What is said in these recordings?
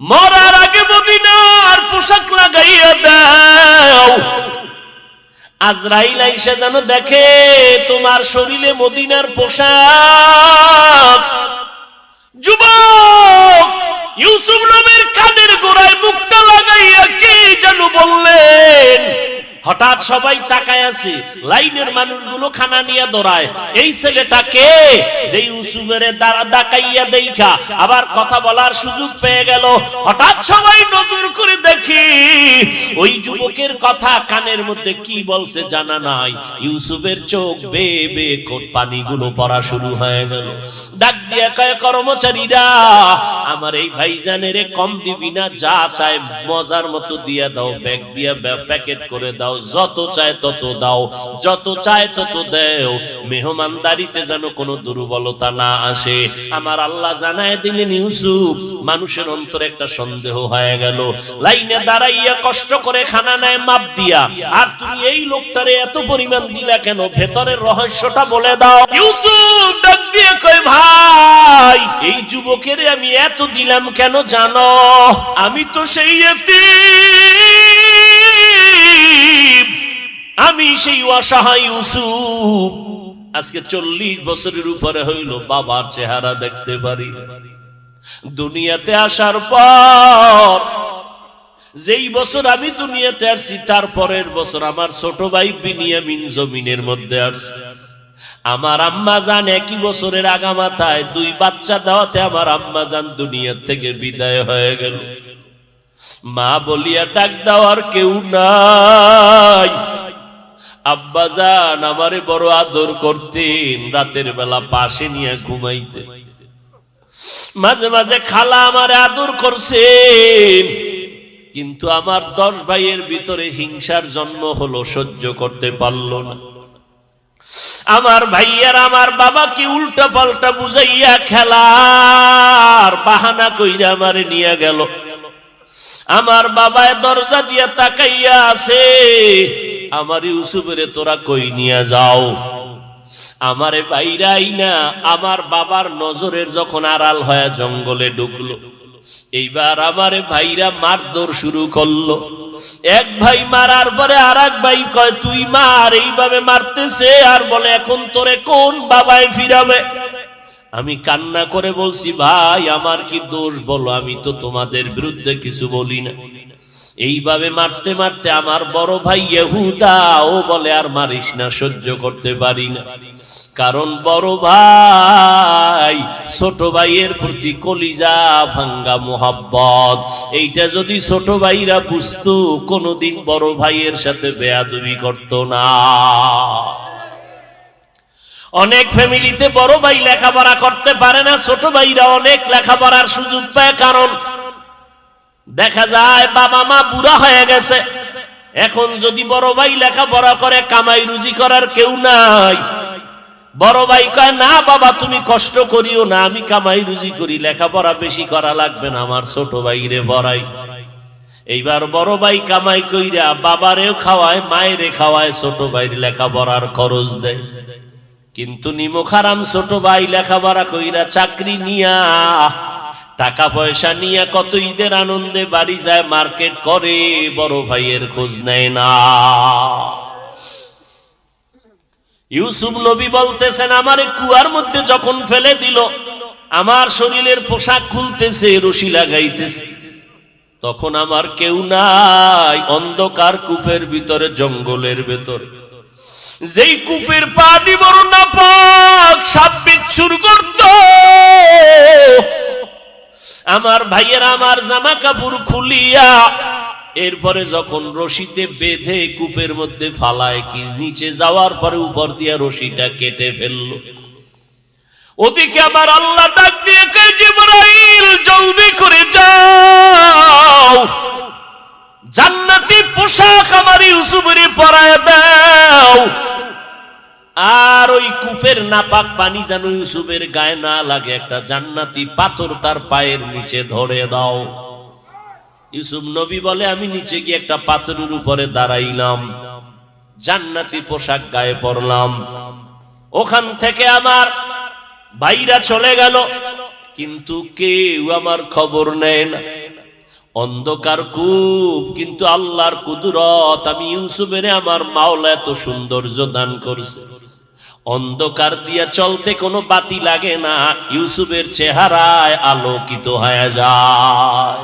মরার আগে মদিনার পোশাক লাগাইয়া দাও। আজরাইল আইসা যেন দেখে তোমার শরীরে মদিনার পোশাক। যুবক ইউসুফ নবীর কানের গোড়ায় মুখটা লাগাইয়া কি যেন বললেন। হঠাৎ সবাই তাকায় আছে, লাইনের মানুষগুলো খানা নিয়ে দৌড়ায়। এই ছেলেটাকে যে ইউসুফের ডাকাইয়া দেখা আবার কথা বলার সুযোগ পেয়ে গেল। হঠাৎ সবাই নজর করে দেখি ওই যুবকের কথা কানের মধ্যে কি বলছে জানা নাই। ইউসুফের চোখ বেয়ে বেয়ে পানিগুলো পড়া শুরু হয়ে গেল। ডাক দিয়া কয়, কর্মচারীরা আমার এই ভাইজানের কম দিবি না, যা চায় মজার মতো দিয়া দাও, ব্যাগ দিয়া প্যাকেট করে দাও, যত চায় তত দাও, যত চায় তত দাও, মেহমানদারিতে যেন কোনো দুর্বলতা না আসে। আমার আল্লাহ জানায় দিলেন ইউসুফ মানুষের অন্তরে একটা সন্দেহ হয়ে গেল। লাইনে দাঁড়াইয়া কষ্ট করে খানা নেয় মাপ দিয়া, আর তুমি এই লোকটারে এত পরিমাণ দিলা কেন? ভেতরের রহস্যটা বলে দাও। ইউসুফ ডাক দিয়ে কয়, ভাই এই যুবকের আমি এত দিলাম কেন জানো? আমি তো সেই এতিম, আমি সেই অসহায় ইউসুফ। আজকে 40 বছরের উপরে হইল বাবার চেহারা দেখতে পারি। দুনিয়াতে আসার পর যেই বছর আমি দুনিয়াতে আসছি তার পরের বছর আমার ছোট ভাই বিনিয়ামিন জমিনের মধ্যে আসছে। আমার আম্মা জান একই বছরের আগামাথায় 2 বাচ্চা দেওয়াতে আমার আম্মা জান দুনিয়া থেকে বিদায় হয়ে গেল। মা বলিয়া ডাক দেওয়ার কেউ নাই। আব্বা জান আমারে বড় আদর করতেন, রাতের বেলা পাশে নিয়ে ঘুমাইতে। মাঝে মাঝে খালা আমারে আদর করছেন, কিন্তু আমার 10 ভাইয়ের ভিতরে হিংসার জন্ম হলো, সহ্য করতে পারল না। আমার ভাইয়ার আমার বাবাকে উল্টা পাল্টা বুঝাইয়া খেলার বাহানা কইরা আমারে নিয়ে গেল। আমার বাবায় দরজা দিয়া তাকাইয়া আছে, আমার ইউসুফেরে তোরা কই নিয়ে যাও। আমারে বাইরাই না আমার বাবার নজরের যখন আড়াল হয়ে জঙ্গলে ঢুকলো, এইবার আমারে ভাইরা মারধর শুরু করলো। এক ভাই মারার পরে আর এক ভাই কয় তুই মার, এইভাবে মারতেছে আর বলে এখন তোরে কোন বাবায় ফিরাবে। আমি কান্না করে বলছি, ভাই আমার কি দোষ বলো, আমি তো তোমাদের বিরুদ্ধে কিছু বলি না। এইভাবে মারতে মারতে আমার বড় ভাই ইহুদা ও বলে আর মারিস না, সহ্য করতে পারি না। কারণ বড় ভাই ছোট ভাইয়ের প্রতি কলিজা ভাঙ্গা মোহাব্বত, এইটা যদি ছোট ভাইরা বুঝতো কোনোদিন বড় ভাইয়ের সাথে বেয়াদবি করতো না। অনেক ফ্যামিলিতে বড় ভাই লেখাপড়া করতে পারে না, ছোট ভাইরা অনেক লেখাপড়ার সুযোগ পায়। কারণ দেখা যায় বাবা মা বুড়া হয়ে গেছে, এখন যদি বড় ভাই লেখাপড়া করে কামাই রুজি করার কেউ নাই। বড় ভাই কয় না বাবা তুমি কষ্ট করিও না, আমি কামাই রুজি করি, লেখাপড়া বেশি করা লাগবে না, আমার ছোট ভাইরে পড়াই। এইবার বড় ভাই কামাই কইরা বাবারেও খাওয়ায় মায়েরে খাওয়ায়, ছোট ভাইয়ের লেখাপড়ার খরচ দেয়। কিন্তু নিমুখারাম ছোট ভাই লেখাপড়া কইরা চাকরি নিয়া টাকা পয়সা নিয়ে কত ঈদের আনন্দে বাড়ি যায়, মার্কেট করে, বড় ভাইয়ের খোঁজ নেয় না। ইউসুফ নবী বলতেছেন আমারে কুয়ার মধ্যে যখন ফেলে দিল, আমার শরীরের পোশাক খুলতেছে, রশি লাগাইতেছে, তখন আমার কেউ নাই। অন্ধকার কূপের ভিতরে, জঙ্গলের ভেতরে, যেই কূপের পানি বড় নাপাক, সাপ বিচ্ছুর করত। আমার ভাইয়ের আমার জামা কাপড় খুলিয়া এরপরে যখন রশিতে বেঁধে কূপের মধ্যে ফালায়, কি নিচে যাওয়ার পরে উপর দিয়া রশিটা কেটে ফেললো। ওদিকে আমার আল্লাহ ডাক দিয়ে কয় জিবরাইল জলদি করে যাও, জান্নাতি পোশাক আমার ইউসুফের পরায় দাও, আর ওই কূপের নাপাক পানি যেন ইউসুফের গায়ে না লাগে, একটা জান্নাতি পাথর তার পায়ের নিচে ধরে দাও। ইউসুফ নবী বলে আমি নিচে গিয়ে একটা পাথরের উপরে দাঁড়াইলাম, জান্নাতি পোশাক গায়ে পরলাম। ওখান থেকে আমার ভাইরা চলে গেল, কিন্তু কেউ আমার খবর নেয় না। অন্ধকার কূপ, কিন্তু আল্লাহর কুদরত, আমি ইউসুফের আমার মাওলা এত সৌন্দর্য দান করছে। অন্ধকার দিয়ে চলতে কোনো বাতি লাগে না, ইউসুফের চেহারায় আলোকিত হয়ে যায়।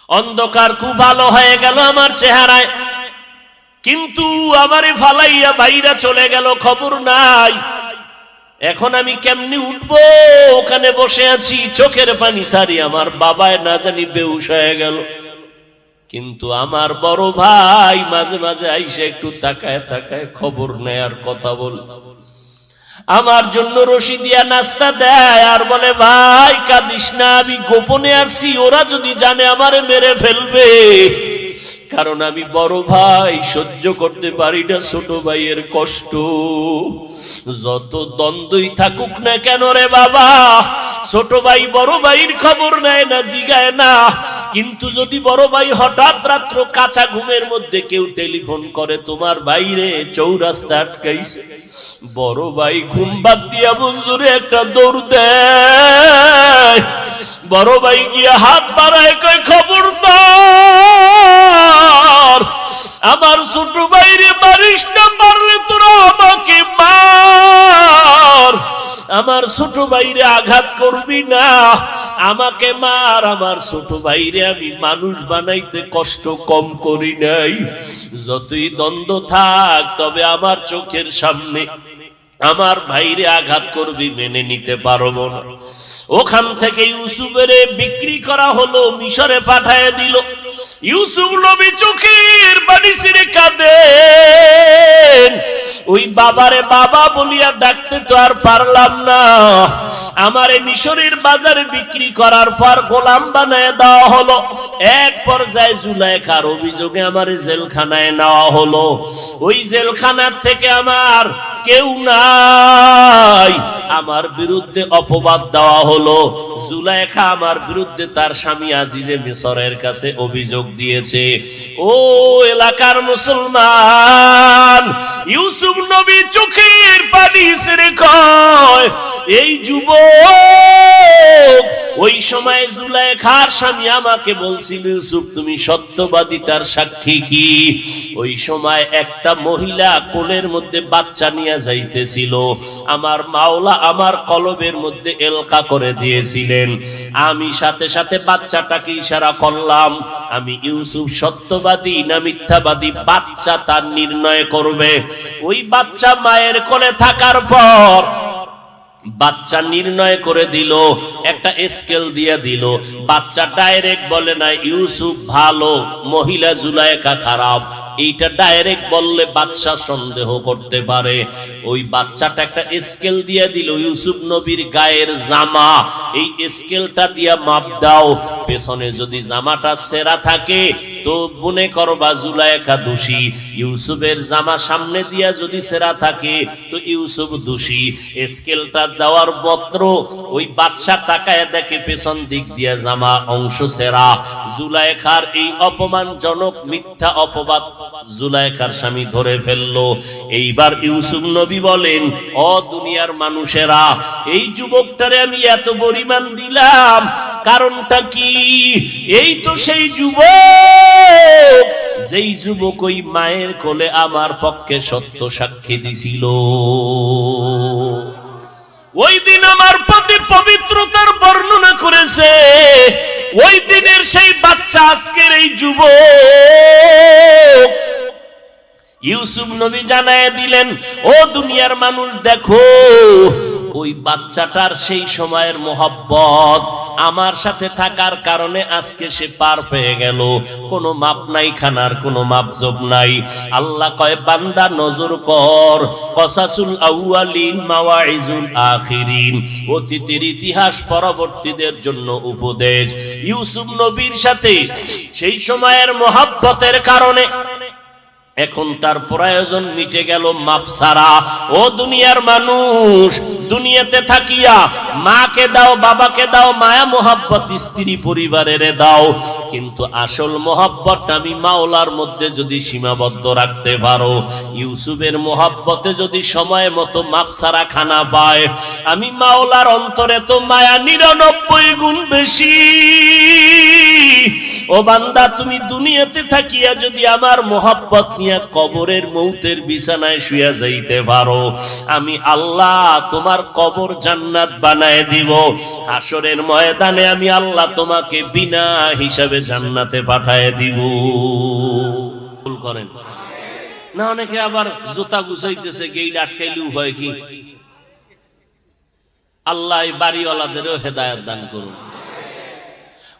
অন্ধকার খুব ভালো হয়ে গেল আমার চেহারায়, কিন্তু আমারে ফালাইয়া বাইরা চলে গেল, খবর নাই। এখন আমি কেমনি উঠবো? ওখানে বসে আছি, চোখের পানি সারি, আমার বাবায় না জানি বেহুশ হয়ে গেল। কিন্তু আমার বড় ভাই মাঝে মাঝে আইসে একটু তাকায় তাকায় খবর নেয় আর কথা বল, আমার জন্য রশি দিয়া নাস্তা দেয় আর বলে, ভাই কাঁদিস না, আমি গোপনে আসছি, ওরা যদি জানে আমারে মেরে ফেলবে। কারণ আমি বড় ভাই, সহ্য করতে পারি না ছোট ভাইয়ের কষ্ট। যত দ্বন্দ্বই থাকুক না কেন রে বাবা, ছোট ভাই বড় ভাইয়ের খবর নেয় না, জিগায় না। কিন্তু যদি বড় ভাই হঠাৎ রাত্র কাঁচা ঘুমের মধ্যে কেউ টেলিফোন করে, তোমার বাইরে চৌরাস্তা আটকাইছে, বড় ভাই ঘুম বাদ দিয়া মঞ্জুরে একটা দৌড় দেয়। বড় ভাই গিয়া হাত বাড়ায়, কয় খবরদার, আমার ছোট ভাইরে মারিস না, মারলে তোরা আমাকে মার। আমার ছোট ভাইরে আঘাত করবি না, আমাকে মার। আমার ছোট ভাইরে আমি মানুষ বানাইতে কষ্ট কম করি নাই। যতই দ্বন্দ্ব থাক, তবে আমার চোখের সামনে আমার ভাইরে আঘাত করবি, মেনে নিতে পারবো না। ওখান থেকে ইউসুফের বিক্রি করা হলো, মিশরে পাঠায় দিল। ইউসুফ নবী চোখের পানি ছেড়ে কাঁদেন। ওই বাবারে বাবা বলিয়া ডাকতে তো আর পারলাম না। আমারে মিশরের বাজারে বিক্রি করার পর গোলাম বানায় দেওয়া হলো। এক পর্যায়ে জুলাইখার অভিযোগে আমারে জেলখানায় নেওয়া হলো। ওই জেলখানার থেকে আমার কেউ নাই, আমার বিরুদ্ধে অপবাদ দেওয়া হলো। জুলাইখা আমার বিরুদ্ধে তার স্বামী আজিজে মিশরের কাছে অভিযোগ দিয়েছে। ও এলাকার মুসলমান, ইউসুফ নবী চোখের পানি ছেড়ে কয়, এই যুবক, ওই সময় জুলাইখার স্বামী আমাকে বলছিল, ইউসুফ তুমি সত্যবাদী, তার সাক্ষী কি? ওই সময় একটা মহিলা কোলের মধ্যে বাচ্চা নিয়ে যাইতেছিল, আমার মাওলা আমার কলবের মধ্যে এলকা করে দিয়েছিলেন। আমি সাথে সাথে বাচ্চাটাকে ইশারা করলাম। আমি ইউসুফ সত্যবাদী না মিথ্যাবাদী, বাচ্চা তার নির্ণয় করবে। ওই বাচ্চা মায়ের কোলে থাকার পর বাচ্চা নির্ণয় করে দিল, একটা স্কেল দিয়ে দিল। বাচ্চা ডাইরেক্ট বলে না ইউসুফ ভালো, মহিলা জুলাইখা খারাপ। এইটা ডাইরেক্ট বললে বাচ্চা সন্দেহ করতে পারে। ওই বাচ্চাটা একটা স্কেল দিয়ে দিল, ইউসুফ নবীর গায়ের জামা, এই স্কেলটা দিয়া মাপ দাও। পেছনে যদি জামাটা ছেঁড়া থাকে তো মনে করবা জুলাইখা দোষী। ইউসুফের জামা সামনে দিয়া যদি ছেঁড়া থাকে তো ইউসুফ দোষী। স্কেলটা দেওয়ার মাত্র ওই বাদশা তাকায় দেখে পেছন দিক দিয়া জামা অংশ ছেঁড়া। জুলাইখার এই অপমানজনক মিথ্যা অপবাদ জুলাইখার স্বামী ধরে ফেললো। এইবার ইউসুফ নবী বলেন, ও দুনিয়ার মানুষেরা, এই যুবকটারে আমি এত পরিমাণ দিলাম, কারণটা কি? এই তো সেই যুবক, যেই যুবক ওই মায়ের কোলে আমার পক্ষে সত্য সাক্ষী দিছিল। ওই দিন আমার প্রতি পবিত্রতার বর্ণনা করেছে। ওই দিনের সেই বাচ্চা আজকের এই যুবক। ইউসুফ নবী জানায় দিলেন, ও দুনিয়ার মানুষ দেখো, ওই বাচ্চাটার সেই সময়ের মোহাব্বত আমার সাথে থাকার কারণে আজকে সে পার পেয়ে গেল। কোনো মাপ নাই, খানার কোনো মাপজব নাই। আল্লাহ কয়, বান্দা নজর কর, কসাসুল আউয়ালিন মাওয়াইজুল আখিরিন, অতীতের ইতিহাস পরবর্তীদের জন্য উপদেশ। ইউসুফ নবীর সাথে সেই সময়ের মোহাব্বতের কারণে এখন তার প্রয়োজন মিটে গেল মাপ ছাড়া। ও দুনিয়ার মানুষ, দুনিয়াতে থাকিয়া মাকে দাও, বাবাকে দাও, মায়া মোহাব্বত স্ত্রী পরিবারের দাও, কিন্তু আসল মোহাব্বত আমি মাওলার মধ্যে যদি সীমাবদ্ধ রাখতে পারো, ইউসুফের মোহাব্বতে যদি সময় মতো মাপ ছাড়া খানা পায়, আমি মাওলার অন্তরে তো মায়া 99 গুণ বেশি। ও বান্দা তুমি দুনিয়াতে থাকিয়া যদি আমার মোহাব্বত নিয়ে কবরের মৌতের বিছানায় শুয়ে যাইতে পারো, আমি আল্লাহ তোমার কবর জান্নাত বানায় দিব। হাসরের ময়দানে আমি আল্লাহ তোমাকে বিনা হিসাবে জান্নাতে পাঠায় দিব। ভুল করেন না, অনেকে আবার জুতা গুছাইতেছে, গেইট আটকাইলে উপায় কি? আল্লাহ বাড়িওয়ালাদেরও হেদায়েত দান করুন।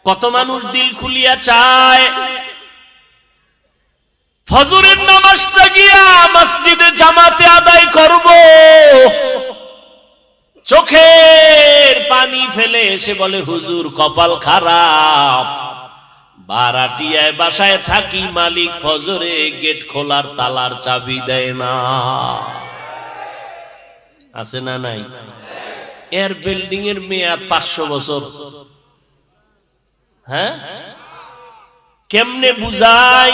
কত মানুষ দিল খুলিয়া চায় ফজরের নামাজটা গিয়া মসজিদে জামাতে আদায় করব, চোখের পানি ফেলে এসে বলে হুজুর কপাল খারাপ, ভাড়াটিয়ায় বাসায় থাকি, মালিক ফজরে গেট খোলার তালার চাবি দেয় না। আছে না নাই? এর বিল্ডিং এর মেয়াদ 500 বছর। হ্যাঁ, কেমনে বুঝাই?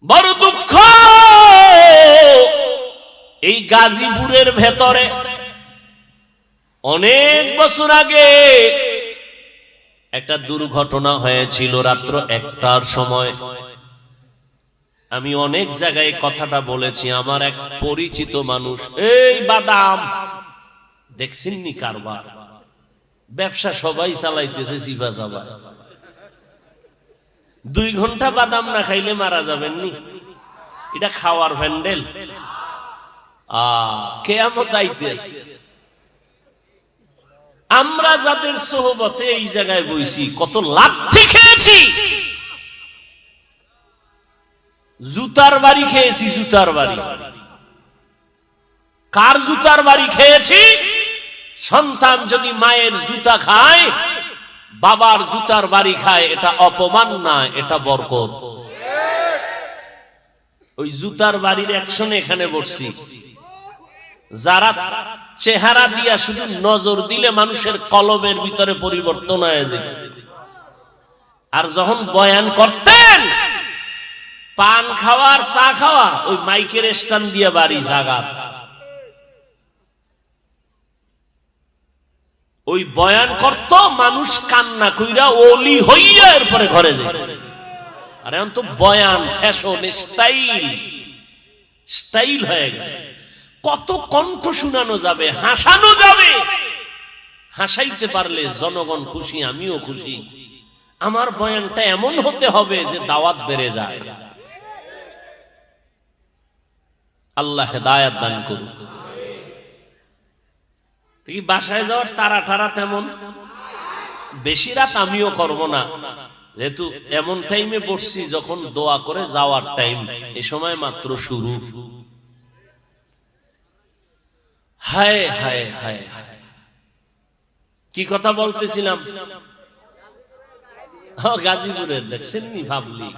বড় দুঃখ, এই গাজীপুরের ভেতরে অনেক বছর আগে একটা দুর্ঘটনা হয়েছিল রাত্র 1টার সময়। আমি অনেক জায়গায় কথাটা বলেছি। আমার এক পরিচিত মানুষ, এই বাদাম দেখছেননি কারবার, ব্যবসা সবাই চালাইতেছে, জিভা চাবা। 2 ঘন্টা বাদাম না খাইলে মারা যাবেন নি? এটা খাওয়ার ভ্যান্ডেল। কিয়ামত আইতেছে। আমরা যাদের সোহবতে এই জায়গায় বইছি, কত লাথি খেয়েছি, জুতার বাড়ি খেয়েছি, জুতার বাড়ি। কার জুতার বাড়ি খেয়েছি? সন্তান যদি মায়ের জুতা খায়, বাবার জুতার বাড়ি খায়, এটা অপমান না, এটা বরকত। ওই জুতার বাড়ির অ্যাকশনে এখানে বসছি। যারা চেহারা দিয়া শুধু নজর দিলে মানুষের কলবের ভিতরে পরিবর্তন হয়ে যায়। আর যখন বয়ান করতেন, পান খাওয়ার চা খাওয়া, ওই মাইকের স্ট্যান্ড দিয়ে বাড়ি জাগা, ওই বয়ান করত, মানুষ কান্না কইরা ওলি হইয়া এরপরে ঘরে যায়। আর এখন তো বয়ান ফ্যাশন, স্টাইল স্টাইল হয়ে গেছে। কত কণ্ঠ শুনানো যাবে, হাসানো যাবে। হাসাইতে পারলে জনগণ খুশি, আমিও খুশি। আমার বয়ানটা এমন হতে হবে যে দাওয়াত বেড়ে যায়। আল্লাহ হেদায়েত দান করুন। বাসায় যাওয়ার তারা ঠারা তেমন বেশি রাত আমিও করব না, যেহেতু এমন টাইমে বসছি যখন দোয়া করে যাওয়ার টাইম, এ সময় মাত্র শুরু। হায় হায় হায়, কি কথা বলতেছিলাম? গাজীপুরের দেখছেন নি ভাবলি,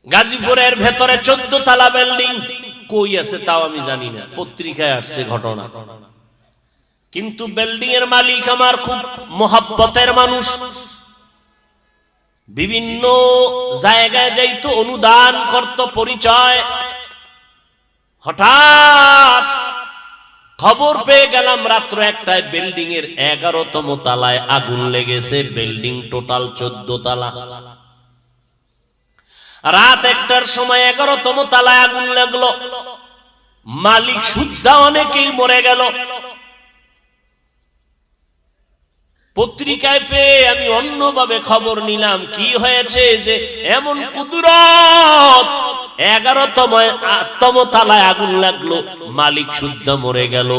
গাজীপুরের ভেতরে 14 তলা বিল্ডিং। কই আছে তাও আমি জানি না, পত্রিকায় আসছে ঘটনা। কিন্তু বিল্ডিং এর মালিক আমার খুব মোহাব্বতের মানুষ। বিভিন্ন জায়গায় যাইতো, অনুদান করত, পরিচয়। হঠাৎ খবর পেয়ে গেলাম রাত্র 1টায় বিল্ডিং এর 11তম তলায় আগুন লেগেছে। বিল্ডিং টোটাল 14 তলা। রাত 1টার সময় 11তম তলায় আগুন লাগলো। মালিক সুদ্ধা অনেকেই মরে গেল। পত্রিকায় পেয়ে আমি অন্যভাবে খবর নিলাম কি হয়েছে, যে এমন কুদরত, 11তম তলায় আগুন লাগলো, মালিক সুদ্ধা মরে গেল।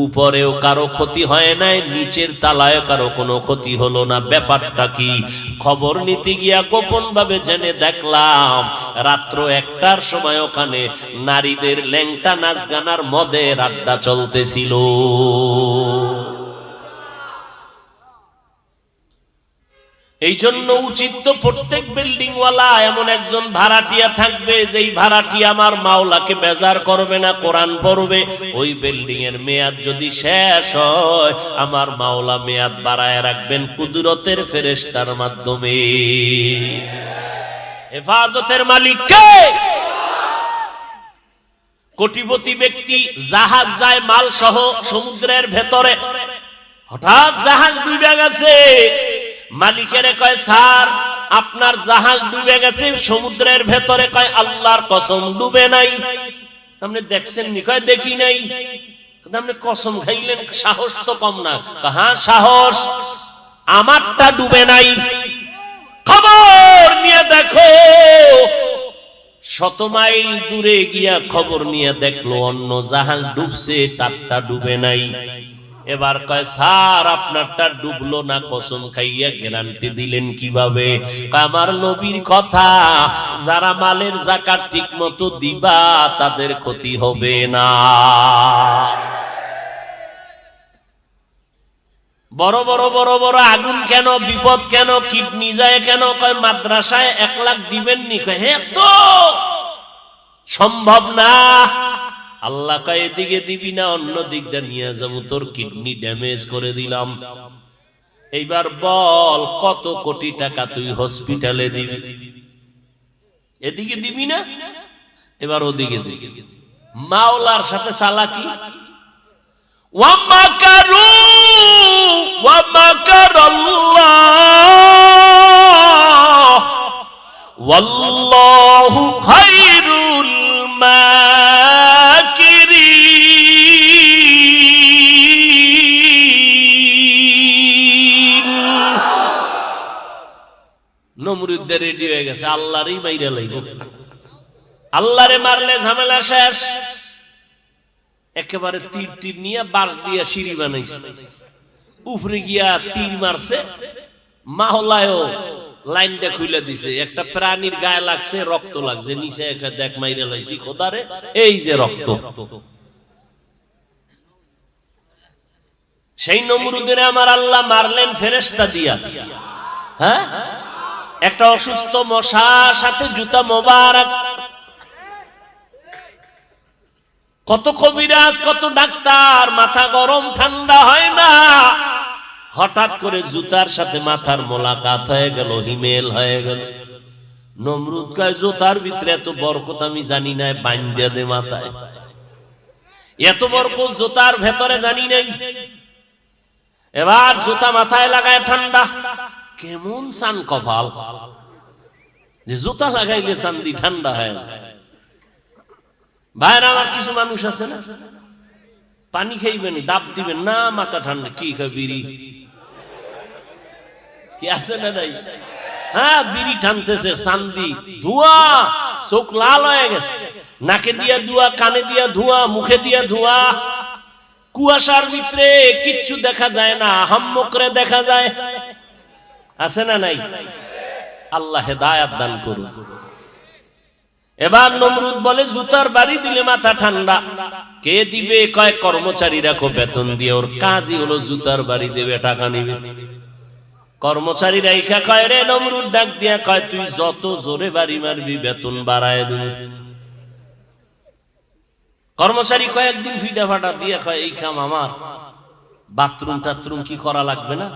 উপরেও কারো ক্ষতি হয় নাই, নিচের তলায় কারো কোনো ক্ষতি হলো না। ব্যাপারটা কি? খবর নিতে গিয়া গোপন ভাবে জেনে দেখলাম রাত্র 1টার সময় ওখানে নারীদের ল্যাংটা নাচ গানার মদের আড্ডা চলতেছিল। এই জন্য উচিত তো প্রত্যেক বিল্ডিং ওয়ালা এমন একজন ভাড়াটিয়া থাকবে, যেই ভাড়াটিয়া আমার মাওলাকে বেজার করবে না, কোরআন পড়বে। ওই বিল্ডিং এর মেয়াদ যদি শেষ হয়, আমার মাওলা মেয়াদ বাড়ায় রাখবেন কুদরতের ফেরেশতার মাধ্যমে। হেফাজতের মালিক কে? কোটিপতি ব্যক্তি জাহাজ যায় মাল সহ সমুদ্রের ভেতরে, হঠাৎ জাহাজ ডুবে গেছে। মালিকের কয় স্যার আপনার জাহাজ ডুবে গেছে সমুদ্রের ভেতরে। কয় আল্লাহর কসম ডুবে নাই। আপনি দেখছেন নি? কয় দেখি নাই। আপনি কসম খাইলেন, সাহস তো কম না। হ্যাঁ সাহস, আমারটা ডুবে নাই। খবর নিয়ে দেখো। 100 মাইল দূরে গিয়া খবর নিয়ে দেখলো অন্য জাহাজ ডুবছে, তারটা ডুবে নাই। এবার কয় স্যার আপনারটা ডুবলো না, কসম খাইয়া গ্যারান্টি দিলেন কিভাবে? আমার নবীর কথা, যারা মালের যাকাত ঠিক মতো দিবা তাদের ক্ষতি হবে না। বড় বড় বড় বড় আগুন কেন, বিপদ কেন, কিডনি যায় কেন? কয় মাদ্রাসায় 1 লাখ দিবেন নি? কয় হ্যাঁ তো সম্ভব না। আল্লাহ কয় এদিকে দিবি না, অন্য দিকটা নিয়ে যাবো, তোর কিডনি ড্যামেজ করে দিলাম। এইবার বল কত কোটি টাকা তুই হসপিটালে দিবি? এদিকে দিবি না, এবার ওদিকে দিবি। মাওলার সাথে চালাকি। ওয়ামাকারু ওয়ামাকারাল্লাহ ওয়াল্লাহু খায়রুল মাকিরিন। নমরুদদের রেডি হয়ে গেছে, আল্লাহরই মাইরা লাইব। আল্লাহরে মারলে ঝামেলা শেষ। একেবারে তীর তীর নিয়ে বাঁশ দিয়ে সিঁড়ি বানাইছে, উপরে গিয়া তীর মারছে। মাহলায়ও লাইনটা খুলে দিছে। একটা প্রাণীর গায়ে লাগছে, রক্ত লাগছে, নিচে দেখ মাইরা লাইছি খোদারে, এই যে রক্ত। সেই নমরুদের আমার আল্লাহ মারলেন ফেরেশতা দিয়া। হ্যাঁ, একটা অসুস্থ মশার সাথে জুতা মোবারক। কত কবিরাজ, কত ডাক্তার, মাথা গরম ঠান্ডা হয় না। হঠাৎ করে জুতার সাথে মাথার মোলাকাত হয়ে গেল, হিমেল হয়ে গেল। নমরুদ কয় জুতার ভিতরে এত বরকত আমি জানি না, বান্ধিয়া দে মাথায়। এত বরকত জুতার ভেতরে জানি নাই। এবার জুতা মাথায় লাগায় ঠান্ডা। কেমন সান কপাল যে জুতা লাগাইলে চান্দি ঠান্ডা হয়ে যায়। ভাইরা আমার, কিছু মানুষ আছে না, পানি খাইবেন, ডাব দিবেন না, মাথা ঠান্ডা। কি বিড়ি কি আছে না? নাই। হ্যাঁ, বিড়ি টানতেছে, চান্দি, ধোঁয়া, চোখ লাল হয়ে গেছে, নাকে দিয়া ধোঁয়া, কানে দিয়া ধোঁয়া, মুখে দিয়া ধোঁয়া। কুয়াশার ভিতরে কিচ্ছু দেখা যায় না, হাম্মকরে দেখা যায়। আছে না নাই? আল্লাহ হেদায়েত দান করুন। এবার নমরুদ বলে জুতার বাড়ি দিলে মাথা ঠান্ডা। কে দিবে? কয় কর্মচারীরা কো বেতন দিয়ে, ওর কাজই হলো জুতার বাড়ি দেবে, টাকা নিবে। কর্মচারীরা ইখা কয় রে, নমরুদ ডাক দিয়া কয় তুই যত জোরে বাড়ি মারবি বেতন বাড়ায় দিবে। কর্মচারী কয়েকদিন ফিটা ফাটা দিয়ে কয় এই খাম আমার, বাথরুম টাথরুম কি করা লাগবে না?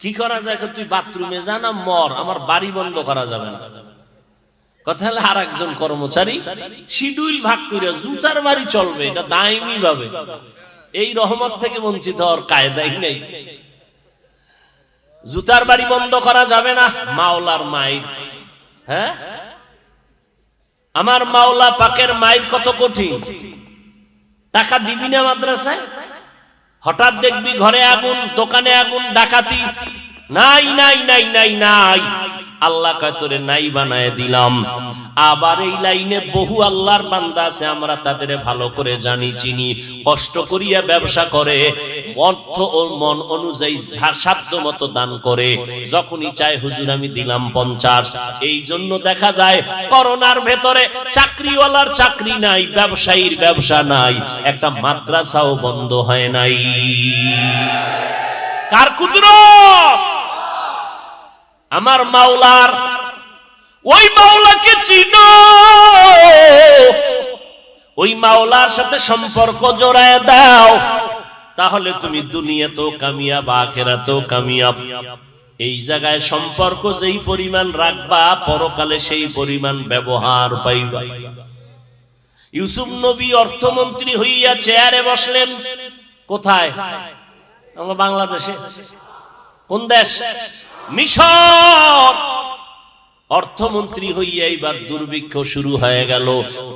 কি করা যায়? তুই বাথরুমে যা না মর, আমার বাড়ি বন্ধ করা যাবে না। কথা হলে আর একজন কর্মচারী শিডিউল ভাগ করে জুতার বাড়ি চলবে, এটা দায়মি ভাবে। এই রহমত থেকে বঞ্চিত হওয়ার কায়দাই নেই। জুতার বাড়ি বন্ধ করা যাবে না। মাওলার মাইর, হ্যাঁ, আমার মাওলা পাকের মাইর কত কঠিন। টাকা দিবি না মাদ্রাসায়, হঠাৎ দেখবি ঘরে আগুন, দোকানে আগুন, ডাকাতি। নাই নাই নাই নাই নাই, আল্লাহ কয় তোরে নাই বানায় দিলাম। আবার এই লাইনে বহু আল্লাহর বান্দা আছে, আমরা তাদের ভালো করে জানি চিনি। কষ্ট করিয়া ব্যবসা করে, অর্থ ও মন অনুযায়ী সাধ্য মতো দান করে। যখনই চায় হুজুর আমি দিলাম 50। এই জন্য দেখা যায় করোনার ভেতরে চাকরিওয়ালার চাকরি নাই, ব্যবসায়ীর ব্যবসা নাই, একটা মাদ্রাসাও বন্ধ হয় নাই। কার কুদরত? আমার মাওলার। ওই মাওলাকে চিনো, ওই মাওলার সাথে সম্পর্ক জোড়ায় দাও, তাহলে তুমি দুনিয়াতেও কামিয়াব, আখিরাতেও কামিয়াব। এই জায়গায় সম্পর্ক যেই পরিমাণ রাখবা, পরকালে সেই পরিমাণ ব্যবহার পাইবা। ইউসুফ নবী অর্থমন্ত্রী হইয়া চেয়ারে বসলেন। কোথায়? আমরা বাংলাদেশে কোন দেশ? মিশর। অর্থমন্ত্রী হইয়া এইবার দুর্ভিক্ষ শুরু হয়ে গেল,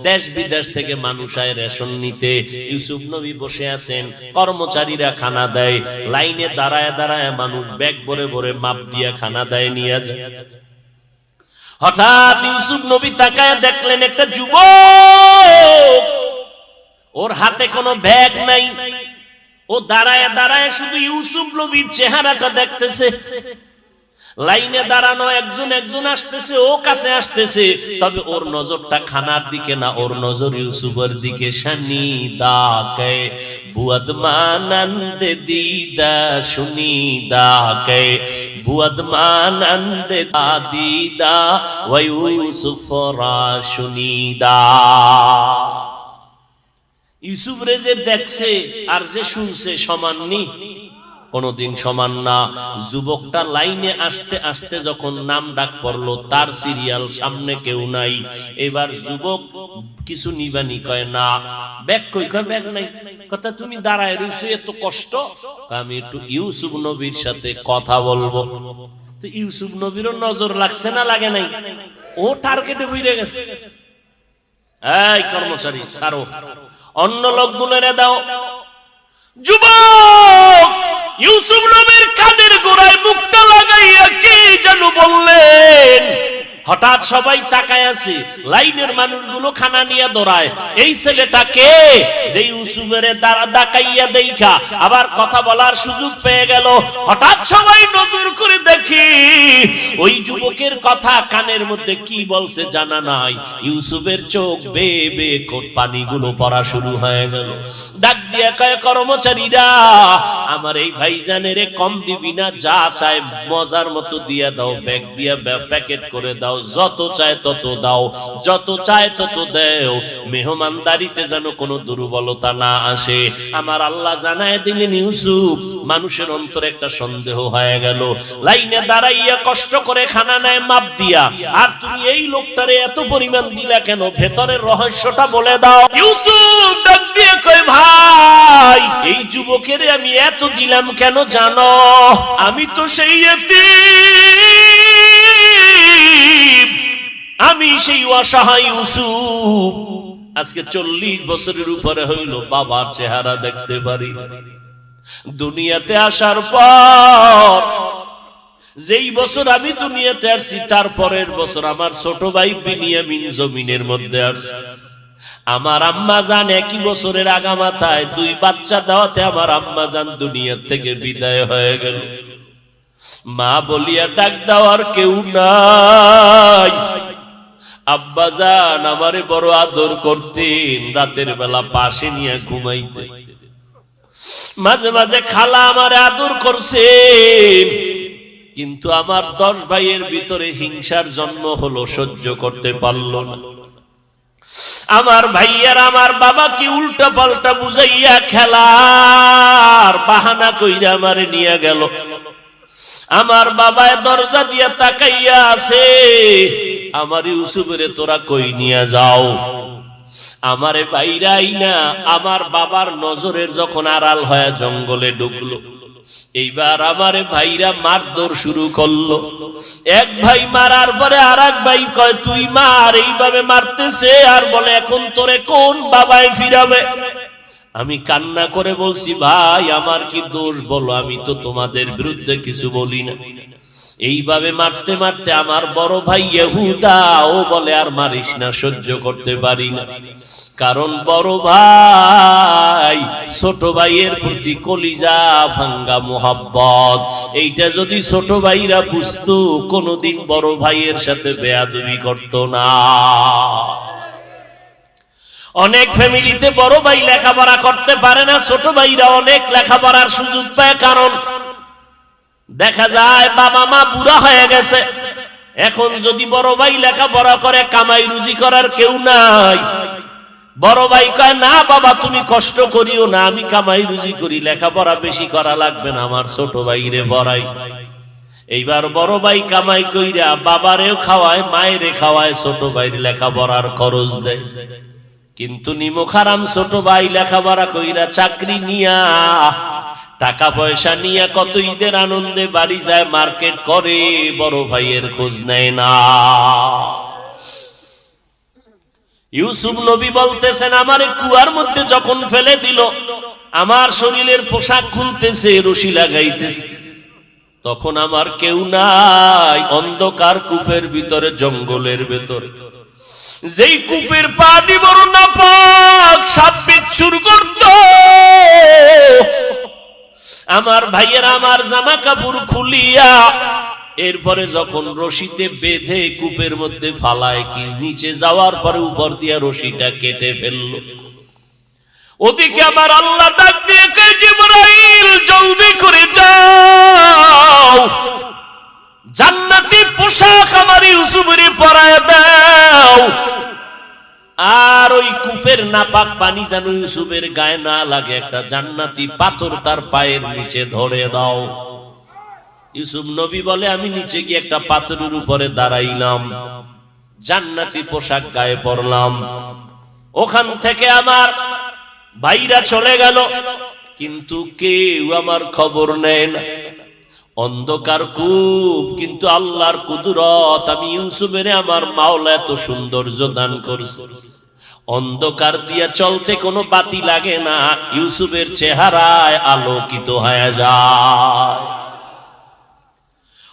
দেশ বিদেশ থেকে মানুষ আয় রেশন নিতে। ইউসুফ নবী বসে আছেন, কর্মচারীরা খানা দেয়, লাইনে দাঁড়ায় দাঁড়ায় মানুষ ব্যাগ ভরে ভরে মাপ দিয়া খানা দেয় নিয়ে যায়। হঠাৎ ইউসুফ নবী তাকায় দেখলেন একটা যুবক, ওর হাতে কোনো ব্যাগ নাই, ও দাঁড়ায় দাঁড়ায় শুধু ইউসুফ নবীর চেহারাটা দেখতেছে। লাইনে দাঁড়ানো একজন একজন আসতেছে, ও কাছে আসতেছে, তবে ওর নজরটা খানার দিকে না, ওর নজর ইউসুফের দিকে। শানি দাকে বুয়াদ মানন্দে দিদা শুনি দাকে বুয়াদ মানন্দে দিদা ওয়া ইউসুফরা শুনিদা। ইউসুফ রে যে দেখছে আর যে শুনছে সমান নি, কোনদিন সমান না। যুবকটা লাইনে আসতে আসতে যখন নাম ডাক পড়লো, তার সিরিয়াল সামনে কেউ নাই। এবার যুবক কিছু নিবানি কয় না, ব্যাগ কই? কয় ব্যাগ নাই। কথা তুমি দাঁড়ায় রইছো এত কষ্ট, আমি একটু ইউসুফ নবীর সাথে কথা বলবো। তো ইউসুফ নবীরও নজর লাগছে না লাগে নাই? ও টার্গেটে বইরে গেছে। এই কর্মচারী ছাড়ো, অন্য লোকগুলোরে দাও। যুবক ইউসুফ নবীর কানের গোড়ায় মুখটা লাগাইয়া কি যেন বললেন। হঠাৎ সবাই তাকায় আছে, লাইনের মানুষগুলো খানা নিয়ে দৌড়ায়। এই ছেলেটাকে যে ইউসুফের ডাকাইয়া দেখা আবার কথা বলার সুযোগ পেয়ে গেল। হঠাৎ সবাই নজর করে দেখি ওই যুবকের কথা কানের মধ্যে কি বলছে জানা নাই। ইউসুফের চোখ বেয়ে বেয়ে পানিগুলো পড়া শুরু হয়ে গেল। ডাক দিয়া কয়, কর্মচারীরা আমার এই ভাইজানের কম দিবি না, যা চায় মজার মতো দিয়া দাও, ব্যাগ দিয়া প্যাকেট করে দাও, যত চায় তত দাও, যত চায় তত দেও, মেহমানদারিতে যেন কোনো দুর্বলতা না আসে। আমার আল্লাহ জানায় দিলেন ইউসুফ। মানুষের অন্তরে একটা সন্দেহ হয়ে গেল, লাইনে দাঁড়াইয়া কষ্ট করে খানা নেয় মাপ দিয়া, আর তুমি এই লোকটারে এত পরিমাণ দিলা কেন? ভেতরের রহস্যটা বলে দাও। ইউসুফ ডাক দিয়ে কয়, ভাই এই যুবকের আমি এত দিলাম কেন জানো? আমি তো সেই এতিম, আমি সেই অসহায় ইউসুফ। আজকে 40 বছরের উপরে হইল বাবার চেহারা দেখতে পারি। দুনিয়াতে আসার পর যেই বছর আমি দুনিয়াতে আসছি, তার পরের বছর আমার ছোট ভাই বিনিয়ামিন জমিনের মধ্যে আসছে। আমার আম্মা জান একই বছরের আগামাথায় 2 বাচ্চা দেওয়াতে আমার আম্মা জান দুনিয়া থেকে বিদায় হয়ে গেল। মা বলিয়া ডাক দেওয়ার কেউ নাই। আব্বা জান আমারে বড় আদর করতেন, রাতের বেলা পাশে নিয়ে ঘুমাইতে। মাঝে মাঝে খালা আমারে আদর করছেন, কিন্তু আমার 10 ভাইয়ের ভিতরে হিংসার জন্ম হলো, সহ্য করতে পারল না। আমার ভাইয়ার আমার বাবাকে উল্টা পাল্টা বুঝাইয়া খেলার বাহানা কইরা আমারে নিয়ে গেল। আমার বাবায় দরজা দিয়া তাকাইয়া আছে, আমার ইউসুফেরে তোরা কই নিয়ে যাও? আমারে বাইরাই না। আমার বাবার নজরের যখন আড়াল হয়ে জঙ্গলে ঢুকলো, এইবার আমারে ভাইরা মারধর শুরু করলো। এক ভাই মারার পরে আর এক ভাই কয় তুই মার, এইভাবে মারতেছে আর বলে এখন তোরে কোন বাবায় ফিরাবে। আমি কান্না করে বলছি, ভাই আমার কি দোষ বলো? আমি তো তোমাদের বিরুদ্ধে কিছু বলি না। এইভাবে মারতে মারতে আমার বড় ভাই ইহুদা ও বলে আর মারিস না, সহ্য করতে পারি না। কারণ বড় ভাই ছোট ভাইয়ের প্রতি কলিজা ভাঙ্গা মোহাব্বত। এইটা যদি ছোট ভাইরা বুঝতো, কোনোদিন বড় ভাইয়ের সাথে বেয়াদবি করতো না। অনেক ফ্যামিলিতে বড় ভাই লেখাপড়া করতে পারে না, ছোট ভাইরা অনেক লেখাপড়ার সুযোগ পায়। কারণ দেখা যায় বাবা মা বুড়া হয়ে গেছে, এখন যদি বড় ভাই লেখাপড়া করে, কামাই রুজি করার কেউ নাই। বড় ভাই কয় না বাবা তুমি কষ্ট করিও না, আমি কামাই রুজি করি, লেখাপড়া বেশি করা লাগবে না, আমার ছোট ভাইরে পড়াই। এইবার বড় ভাই কামাই কইরা বাবারেও খাওয়ায়, মায়েরে খাওয়ায়, ছোট ভাইয়ের লেখাপড়ার খরচ দেয়। কিন্তু নিমক হারাম ছোট ভাই লেখাপড়া কইরা চাকরি নিয়া টাকা পয়সা নিয়ে কত ঈদের আনন্দে বাড়ি যায়, মার্কেট করে, বড় ভাইয়ের খোঁজ নেয় না। ইউসুফ নবী বলতেছেন, আমারে কুয়ার মধ্যে যখন ফেলে দিল, আমার শরীরের পোশাক খুলতেছে, রশি লাগাইতেছে, তখন আমার কেউ নাই, অন্ধকার কূপের ভিতরে, জঙ্গলের ভিতরে। যেই কূপের পানি বড় নাপাক, সাপ বিচ্ছুর গর্ত। আমার ভাইয়ের আমার জামা কাপড় খুলিয়া এরপরে যখন রশিতে বেঁধে কূপের মধ্যে ফালায়, কি নিচে যাওয়ার পরে উপর দিয়া রশিটা কেটে ফেললো। ওদিকে আমার আল্লাহ ডাক দিয়ে কয়, জিবরাইল জলদি করে যাও, জান্নাতি পোশাক আমার ইউসুফের পরায় দাও, আর ওই কূপের নাপাক পানি যেন ইউসুফের গায়ে না লাগে, একটা জান্নাতি পাথর তার পায়ের নিচে ধরে দাও। ইউসুফ নবী বলে, আমি নিচে গিয়ে একটা পাথরের উপরে দাঁড়াইলাম, জান্নাতি পোশাক গায়ে পরলাম। ওখান থেকে আমার ভাইরা চলে গেল, কিন্তু কেউ আমার খবর নেয় না। অন্ধকার কূপ, কিন্তু আল্লাহর কুদরত, আমি ইউসুফের আমার মাওলা এত সৌন্দর্য দান করছে। অন্ধকার দিয়ে চলতে কোনো বাতি লাগে না, ইউসুফের চেহারায় আলোকিত হয়ে যায়।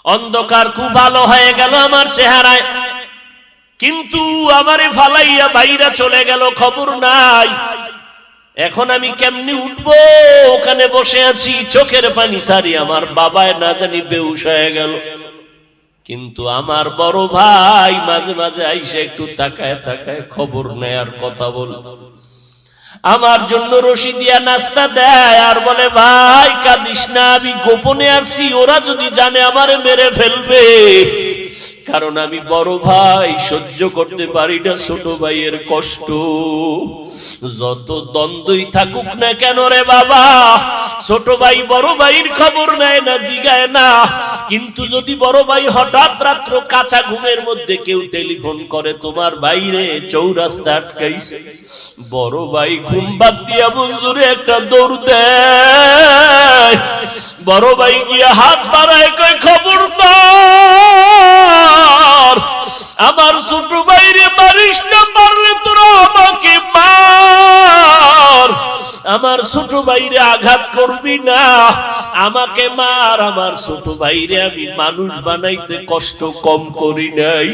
অন্ধকার খুব ভালো হয়ে গেল আমার চেহারায়, কিন্তু আমারে ফালাইয়া ভাইরা চলে গেল, খবর নাই। এখন আমি কেমনি উঠবো? ওখানে বসে আছি, চোখের পানি সারি, আমার বাবায় না জানি বেহুশ হয়ে গেল। কিন্তু আমার বড় ভাই মাঝে মাঝে আইসা একটু তাকায় তাকায় খবর নেয়ার কথা বল, আমার জন্য রশি দিয়া নাস্তা দেয়, আর বলে, ভাই কাঁদিস না, আমি গোপনে আসছি, ওরা যদি জানে আমারে মেরে ফেলবে। কারণ আমি বড় ভাই, সহ্য করতে পারি না ছোট ভাইয়ের কষ্ট। যত দ্বন্দ্বই থাকুক না কেন রে বাবা, ছোট ভাই বড় ভাইয়ের খবর নেয় না, জিগায় না। কিন্তু যদি বড় ভাই হঠাৎ রাত্র কাঁচা ঘুমের মধ্যে কেউ টেলিফোন করে, তোমার ভাইরে চৌরাস্তা আটকাইছে, বড় ভাই ঘুম বাদ দিয়া মঞ্জুরে একটা দৌড় দেয়। বড় ভাই গিয়া হাত বাড়ায়, কয়, খবরদার আমার ছোট ভাইরে মারিস না, মারলে তোরা আমাকে মার। আমার ছোট ভাইরে আঘাত করবি না, আমাকে মার। আমার ছোট ভাইরে আমি মানুষ বানাইতে কষ্ট কম করি নাই।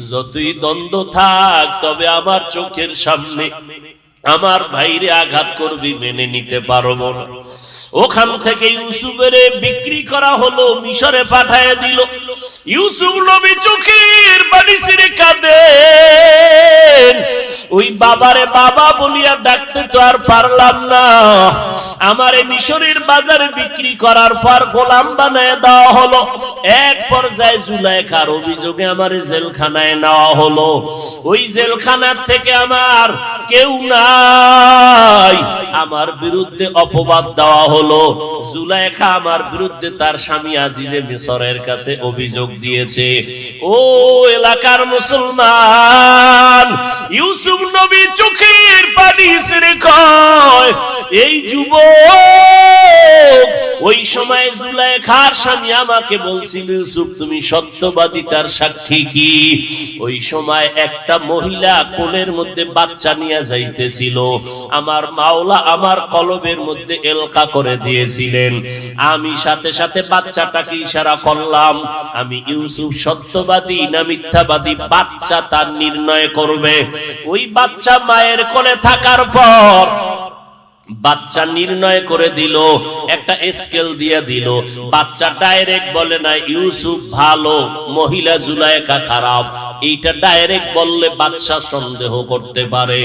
যতই দ্বন্দ্ব থাক, তবে আমার চোখের সামনে আমার ভাইরে আঘাত করবি, মেনে নিতে পারবো না। ওখান থেকে ইউসুফের বিক্রি করা হলো, মিশরে পাঠায় দিল। ইউসুফ নবী চোখের পানি ছেড়ে কাঁদেন, ওই বাবারে বাবা বলিয়া ডাকতে তো আর পারলাম না। আমারে মিশরের বাজারে বিক্রি করার পর গোলাম বানায় দেওয়া হলো। এক পর্যায়ে জুলাইখার অভিযোগে আমারে জেলখানায় নেওয়া হলো। ওই জেলখানার থেকে আমার কেউ নাই, আমার বিরুদ্ধে অপবাদ দেওয়া হলো। জুলাইখা আমার বিরুদ্ধে তার স্বামী আজিজে মিশরের কাছে অভিযোগ দিয়েছে। ও এলাকার মুসলমান, ইউসুফ নবী চোখের পানি ছেড়ে কয়, এই যুবক, ওই সময় জুলাইখার স্বামী আমাকে বলছিল, ইউসুফ তুমি সত্যবাদী, তার সাক্ষী কি? ওই সময় একটা মহিলা কোলের মধ্যে বাচ্চা নিয়ে যাইতেছিল, আমার মাওলা আমার কলবের মধ্যে এলকা করে দিয়েছিলেন। আমি সাথে সাথে বাচ্চাটাকে ইশারা করলাম। আমি ইউসুফ সত্যবাদী না মিথ্যাবাদী, বাচ্চা তার নির্ণয় করবে। ওই বাচ্চা মায়ের কোলে থাকার পর বাচ্চা নির্ণয় করে দিল, একটা স্কেল দিয়ে দিল। বাচ্চা ডাইরেক্ট বলে না ইউসুফ ভালো, মহিলা জুলাইখা খারাপ। এইটা ডাইরেক্ট বললে বাচ্চা সন্দেহ করতে পারে।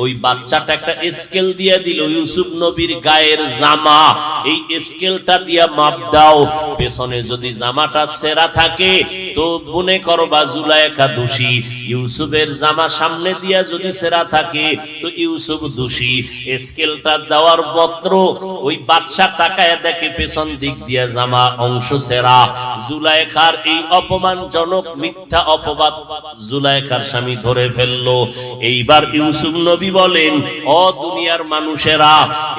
ওই বাচ্চাটা একটা স্কেল দিয়ে দিল, ইউসুফ নবীর গায়ের জামা, এই স্কেলটা দিয়া মাপ দাও। পেছনে যদি জামাটা ছেঁড়া থাকে তো মনে করবা জুলাইখা দোষী। ইউসুফের জামা সামনে দিয়া যদি ছেঁড়া থাকে তো ইউসুফ দোষী। স্কেলটা দেওয়ার মাত্র ওই বাদশা তাকায় দেখে পেছন দিক দিয়া জামা অংশ ছেঁড়া। জুলাইখার এই অপমানজনক মিথ্যা অপবাদ জুলাইখার স্বামী ধরে ফেললো। এইবার ইউসুফ নবী বলেন, ও দুনিয়ার মানুষেরা,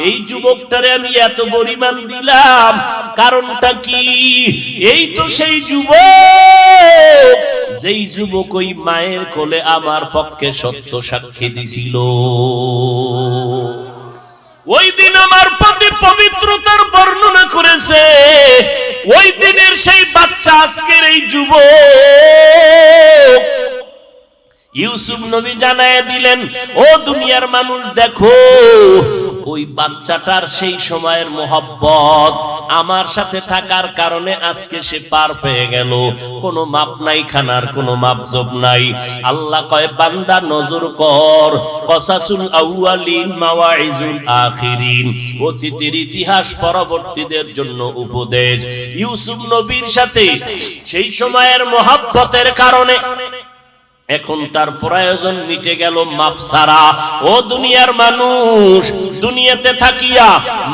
এই যুবকটারে আমি এত পরিমাণ দিলাম, কারণটা কি? এই তো সেই যুবক, যেই যুবক ওই মায়ের কোলে আমার পক্ষে সত্য সাক্ষী দিছিল। ওই দিন আমার প্রতি পবিত্রতার বর্ণনা করেছে। ওই দিনের সেই বাচ্চা আজকের এই যুবক। ইউসুফ নবী জানায় দিলেন, ও দুনিয়ার মানুষ দেখো, ওই বাচ্চাটার সেই সময়ের মোহব্বত আমার সাথে থাকার কারণে আজকে সে পার পেয়ে গেল। কোনো মাপ নাই, খানার কোনো মাপজব নাই। আল্লাহ কয়, বান্দা নজর কর, কসাসুল আউয়ালিন মাওয়াইজুল আখিরিন, অতীতের ইতিহাস পরবর্তীদের জন্য উপদেশ। ইউসুফ নবীর সাথে সেই সময়ের মোহব্বতের কারণে এখন তার প্রয়োজন মিটে গেল মাপ ছাড়া। ও দুনিয়ার মানুষ, দুনিয়াতে থাকিয়া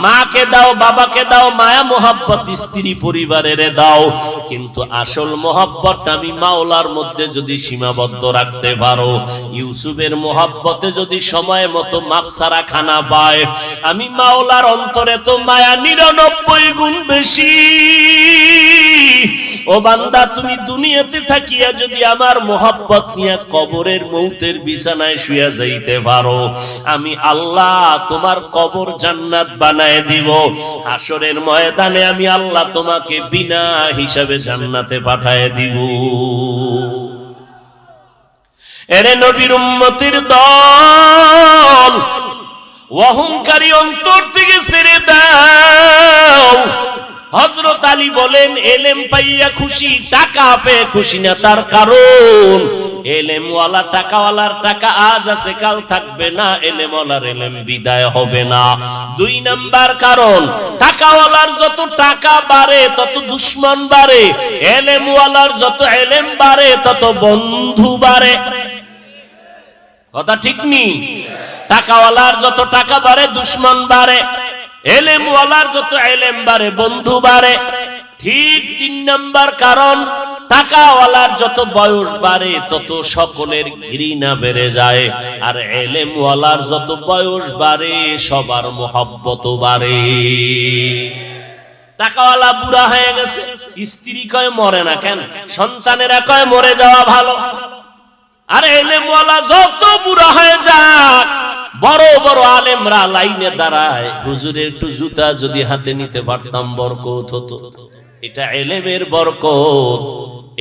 মাকে দাও, বাবাকে দাও, মায়া মোহাব্বত স্ত্রী পরিবারের দাও, কিন্তু আসল মোহাব্বত আমি মাওলার মধ্যে যদি সীমাবদ্ধ রাখতে পারো, ইউসুফের মোহাব্বতে যদি সময় মতো মাপ ছাড়া খানা পায়, আমি মাওলার অন্তরে তো মায়া 99 গুণ বেশি। ও বান্দা, তুমি দুনিয়াতে থাকিয়া যদি আমার মোহাব্বত নিয়ে কবরের মৌতের বিছানায় শুয়ে যাইতে পারো, আমি আল্লাহ তোমার কবর জান্নাত বানায় দিব। হাসরের ময়দানে আমি আল্লাহ তোমাকে বিনা হিসাবে জান্নাতে পাঠায় দিব। এরে নবীর উম্মতের দল, অহংকারী অন্তর থেকে ছেড়ে দাও। হযরত আলী বলেন, এলেম পাইয়া খুশি, টাকা পেয়ে খুশি না। তার কারণ, এলেমওয়ালা টাকাওয়ালার টাকা আজ আছে, কাল থাকবে না। এলেমওয়ালার এলেম বিদায় হবে না। 2 নাম্বার কারণ, টাকাওয়ালার যত টাকা বাড়ে তত দুশমন বাড়ে, এলেমওয়ালার যত এলেম বাড়ে তত বন্ধু বাড়ে। কথা ঠিক নি? টাকাওয়ালার যত টাকা বাড়ে দুশমন বাড়ে, এলেমওয়ালার যত এলেম বাড়ে বন্ধু বাড়ে। ঠিক 3 নাম্বার কারণ, টাকাওয়ালার যত বয়স বাড়ে তত সকলের ঘৃণা বেড়ে যায়, আর এলেমওয়ালার যত বয়স বাড়ে সবার মোহাব্বত বাড়ে। টাকাওয়ালা বুড়া হয়ে গেছে, স্ত্রী কয় মরে না কেন, সন্তানেরা কয় মরে যাওয়া ভালো। আর এলেমওয়ালা যত বুড়া হয়ে যাক, বড় বড় আলেমরা লাইনে দাঁড়ায়, হুজুরের একটু জুতা যদি হাতে নিতে পারতাম বরকত হতো। এটা এলেমের বরকত।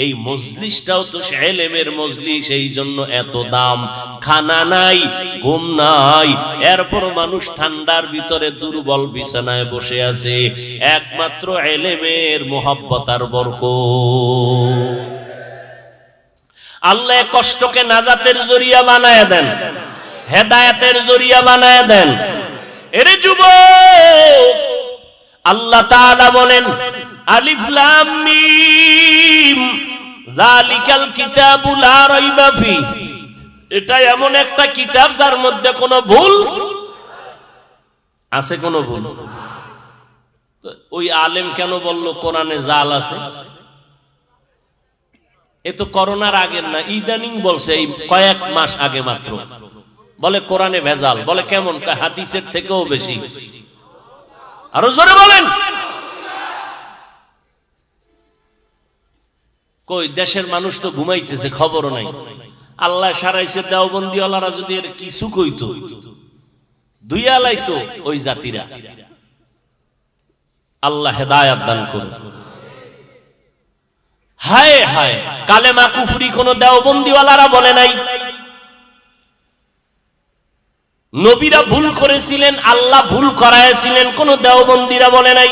এই মজলিসটাও তো এলেমের মজলিস, এই জন্য এত দাম। খানা নাই, ঘুম নাই, এরপর মানুষ ঠান্ডার ভিতরে দুর্বল বিছানায় বসে আছে, একমাত্র এলেমের মোহাব্বত আর বরকত। আল্লাহ কষ্টকে নাজাতের জরিয়া বানায় দেন, হেদায়েতের জরিয়া বানায় দেন। এরে যুবক, আল্লাহ তাআলা বলেন, আলিফ লাম মিম যালিকাল কিতাবু লা রাইবা ফি, এটা এমন একটা কিতাব যার মধ্যে কোনো ভুল আছে? কোনো ভুল? ওই আলেম কেন বলল কোরআনে জাল আছে? এ তো করোনার আগের না, ইদানিং বলছে, এই কয়েক মাস আগে মাত্র বলে কোরআনে ভেজাল। বলে কেমন? হাদিসের থেকেও বেশি। আরো জোরে বলেন। কই দেশের মানুষ তো ঘুমাইতেছে, খবরও নাই। আল্লাহ সারাইছে, দেওবন্দিওয়ালারা যদি এর কিছু কইতো, দুইয়া লাইতো ওই জাতিরা। আল্লাহ হেদায়েত দান করুন। হায় হায়, কালেমা কুফরি কোন দেওবন্দিওয়ালারা বলে নাই। নবীরা ভুল করেছিলেন, আল্লাহ ভুল করাইছিলেন, কোন দেওবন্দিরা বলে নাই।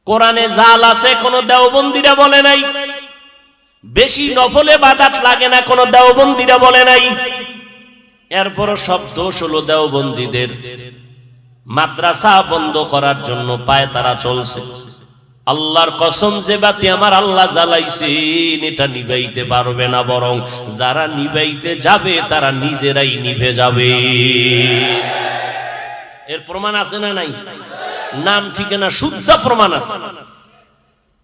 কোরআনে জাল আছে, কোন দেওবন্দিরা বলে নাই। বেশি নফলে ইবাদত লাগে না, কোন দেওবন্দিরা বলে নাই। এরপর সব দোষ হলো দেওবন্দিদের। মাদ্রাসা বন্ধ করার জন্য পায় তারা চলছে। আল্লাহর কসম, যে বাতি আমার আল্লাহ জ্বালাইছেন এটা নিভাইতে পারবে না, বরং যারা নিভাইতে যাবে তারা নিজেরাই নিভে যাবে। এর প্রমাণ আছে না নাই? নাম ঠিকানা শুদ্ধ প্রমাণ আছে।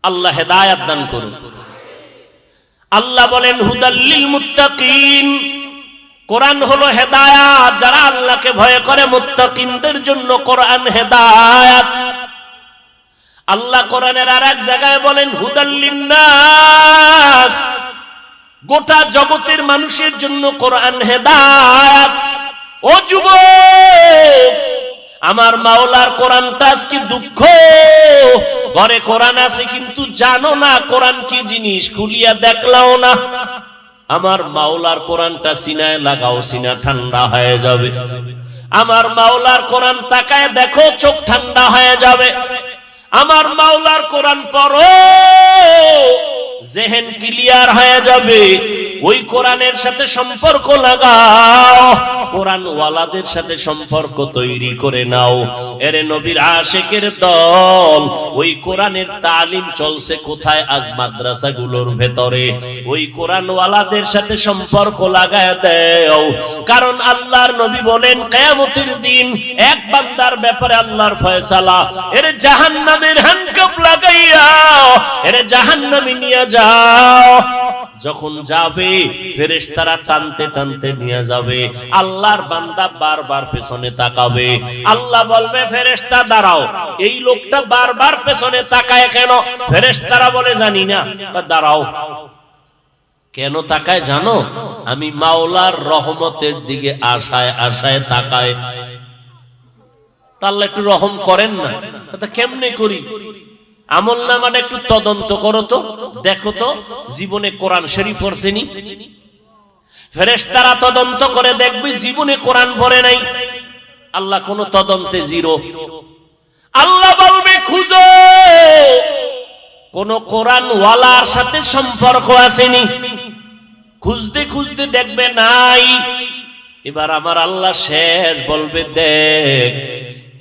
আল্লাহ হেদায়েত দান করুন। আল্লাহ বলেন হুদাল্লিল মুত্তাকিন, কোরআন হলো হেদায়াত, যারা আল্লাহকে ভয় করে মুত্তাকিনদের জন্য কোরআন হেদায়াত। আল্লাহ কোরআনের আরেক জায়গায় বলেন হুদাল্লিন নাস, গোটা জগতের মানুষের জন্য কোরআন হেদায়াত। ও যুবক, আমার মাওলার কোরআনটা আজকে দুঃখ, ঘরে কোরআন আছে কিন্তু জানো না কোরআন কি জিনিস, খুলিয়া দেখলাও না। আমার মাওলার কোরআনটা সিনায় লাগাও, সিনা ঠান্ডা হয়ে যাবে। আমার মাওলার কোরআন তাকায় দেখো, চোখ ঠান্ডা হয়ে যাবে। আমার মাওলার কোরআন পড়ো, জেহেন ক্লিয়ার হয়ে যাবে। ওই কোরআনের সাথে সম্পর্ক লাগাও, কোরআন ওয়ালাদের সাথে সম্পর্ক তৈরি করে নাও। এরে নবীর আশিকের দল, ওই কোরআনের তালিম চলছে কোথায়? আজ মাদ্রাসাগুলোর ভেতরে। ওই কোরআন ওয়ালাদের সাথে সম্পর্ক লাগায় দাও, কারণ আল্লাহর নবী বলেন কিয়ামতের দিন এক বান্দার ব্যাপারে আল্লাহর ফয়সালা, এর জাহান্নামের হ্যান্ডকাপ লাগাইয়া এর জাহান্নামে নিয়ে যাও। যখন যাবে ফেরেশতারা টানতে টানতে নিয়ে যাবে, আল্লাহর বান্দা বারবার পেছনে তাকাবে। আল্লাহ বলবে ফেরেশতা দাঁড়াও, এই লোকটা বারবার পেছনে তাকায় কেন? ফেরেশতারা বলে জানি না। দাঁড়াও, কেন তাকায় জানো? আমি মাওলার রহমতের দিকে আশায় আশায় তাকায়। তাহলে একটু রহম করেন না। তা কেমনে করি? আমল নামাটা একটু তদন্ত করো তো, দেখো তো জীবনে কোরআন শরীফ পড়ছেনি? ফেরেশতারা তদন্ত করে দেখবে জীবনে কোরআন পড়ে নাই। আল্লাহ কোন তদন্তে জিরো। আল্লাহ বলবে খুঁজো, কোন কোরআন ওয়ালার সাথে সম্পর্ক আসেনি। খুঁজতে খুঁজতে দেখবে নাই। এবার আমার আল্লাহ শেষ বলবে দেখ,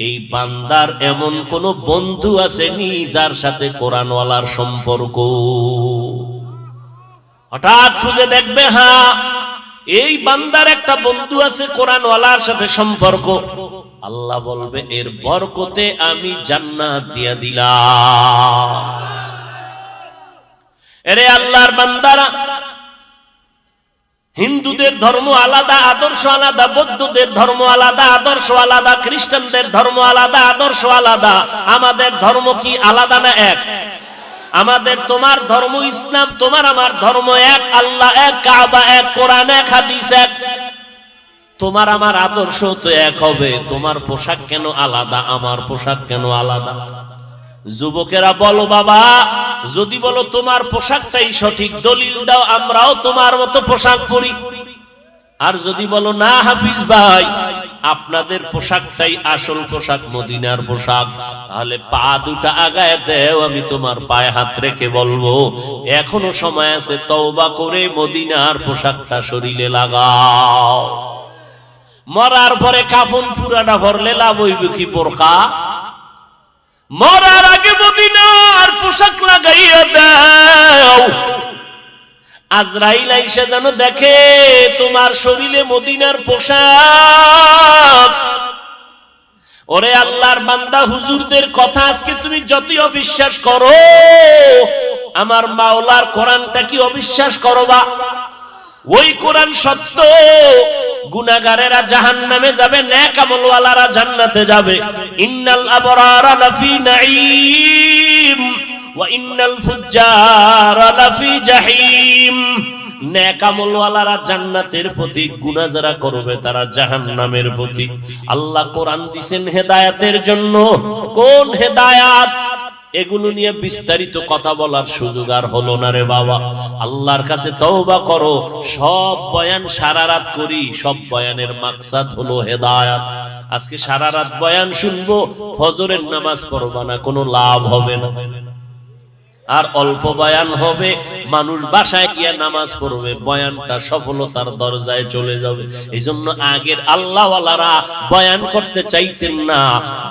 এই বান্দার এমন কোন বন্ধু আসেনি যার সাথে কোরআনওয়ালার সম্পর্ক। হঠাৎ খুঁজে দেখবে হ্যাঁ, এই বান্দার একটা বন্ধু আছে কোরআনওয়ালার সাথে সম্পর্ক। আল্লাহ বলবে এর বরকতে আমি জান্নাত দিয়া দিলাম। এরে আল্লাহর বান্দারা, হিন্দুদের ধর্ম আলাদা, আদর্শ আলাদা, বৌদ্ধদের ধর্ম আলাদা, আদর্শ আলাদা, খ্রিস্টানদের ধর্ম আলাদা, আদর্শ আলাদা। আমাদের ধর্ম কি আলাদা না এক? আমাদের তোমার ধর্ম ইসলাম, তোমার আমার ধর্ম এক, আল্লাহ এক, কাবা এক, কোরআন এক, হাদিস এক। তোমার আমার আদর্শ তো এক হবে। তোমার পোশাক কেন আলাদা, আমার পোশাক কেন আলাদা? যুবকেরা বলো বাবা, যদি বলো তোমার পোশাকটাই সঠিক, দলিল দাও, আমরাও তোমার মতো পোশাক পরি। আর যদি বলো না হাফিজ ভাই, আপনাদের পোশাকটাই আসল পোশাক, মদিনার পোশাক, তাহলে পা দুটা আগায় দেও, আমি তোমার পায়ে হাত রেখে বলবো এখনো সময় আছে, তওবা করে মদিনার পোশাকটা শরীরে লাগাও। মরার পরে কাফন পুরাটা ভরলে লাভ হইবে কি বোরকা? মরার আগে মদিনার পোশাক লাগাইয়া দাও। আজরাইল আইসা যেন দেখে তোমার শরীরে মদিনার পোশাক। ওরে আল্লাহর বান্দা, হুজুরদের কথা আজকে তুমি যতই অবিশ্বাস করো, আমার মাওলার কোরআনটা কি অবিশ্বাস করবা? ওই কোরআন সত্য। গুনাহগারেরা জাহান্নামে যাবে, নেক আমলওয়ালারা জান্নাতে যাবে। ইন্নাল আবরারা লাফি নাঈম ওয়া ইন্নাল ফুজ্জারা লাফি জাহিম। নেক আমলওয়ালারা জান্নাতের প্রতীক, গুনাহ যারা করবে তারা জাহান্নামের প্রতীক। আল্লাহ কোরআন দিবেন হেদায়েতের জন্য। কোন হেদায়েত? এগুলো নিয়ে বিস্তারিত কথা বলার সুযোগ আর হলো না রে বাবা। আল্লাহর কাছে তওবা করো। সব বয়ান সারা রাত করি, সব বয়ানের মাকসাদ হলো হেদায়েত। আজকে সারা রাত বয়ান শুনবো, ফজরের নামাজ পড়বা না, কোনো লাভ হবে না। আর অল্প বয়ান হবে, মানুষ বাসায় গিয়ে নামাজ পড়বে, বয়ানটা সফলতার দরজায় চলে যাবে। এই জন্য আগের আল্লাহওয়ালারা বয়ান করতে চাইতেন না,